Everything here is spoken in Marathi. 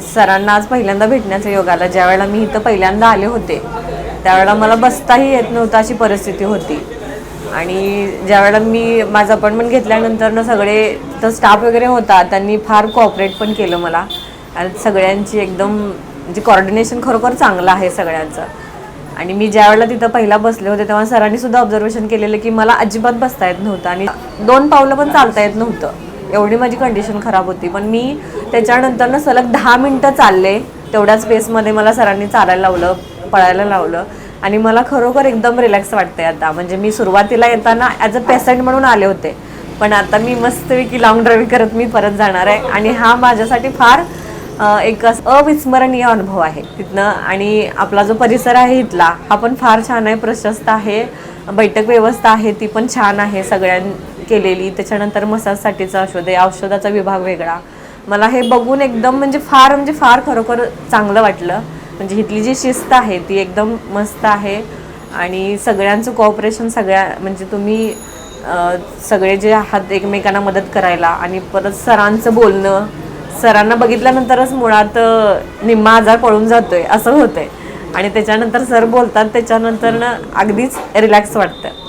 सरांना आज पहिल्यांदा भेटण्याचा योग आला. ज्यावेळेला मी इथं पहिल्यांदा आले होते त्यावेळेला मला बसताही येत नव्हतं अशी परिस्थिती होती. आणि ज्यावेळेला मी माझं अपॉइंटमेंट घेतल्यानंतर ना सगळे तर स्टाफ वगैरे होता त्यांनी फार कोऑपरेट पण केलं मला. आणि सगळ्यांची एकदम म्हणजे कोऑर्डिनेशन खरोखर चांगलं आहे सगळ्यांचं. आणि मी ज्यावेळेला तिथं पहिला बसले होते तेव्हा सरांनी सुद्धा ऑब्झर्वेशन केलेलं की मला अजिबात बसता येत नव्हतं आणि 2 पावलं पण चालता येत नव्हतं. एवढी माझी कंडिशन खराब होती. पण मी त्याच्यानंतर ना सलग 10 मिनटं चालले. तेवढ्या स्पेसमध्ये मला सरांनी चालायला लावलं, पळायला लावलं आणि मला खरोखर एकदम रिलॅक्स वाटते आता. म्हणजे मी सुरुवातीला येताना ॲज अ पेशंट म्हणून आले होते, पण आता मी मस्तपैकी लॉंग ड्राईव्ह करत मी परत जाणार आहे. आणि हा माझ्यासाठी फार एक अविस्मरणीय अनुभव आहे तिथनं. आणि आपला जो परिसर आहे इथला हा पण फार छान आहे, प्रशस्त आहे. बैठक व्यवस्था आहे ती पण छान आहे सगळ्यांनी केलेली. त्याच्यानंतर मसाजसाठीचा औषधाचा विभाग वेगळा. मला हे बघून एकदम म्हणजे फार खरोखर चांगलं वाटलं. म्हणजे इथली जी शिस्त आहे ती एकदम मस्त आहे. आणि सगळ्यांचं कोऑपरेशन म्हणजे तुम्ही सगळे जे आहात एकमेकांना मदत करायला. आणि परत सरांचं बोलणं, सरांना बघितल्यानंतरच मुळात निम्मा आजार पळून जातोय असं होतंय. आणि त्याच्यानंतर सर बोलतात त्याच्यानंतर ना अगदीच रिलॅक्स वाटतं.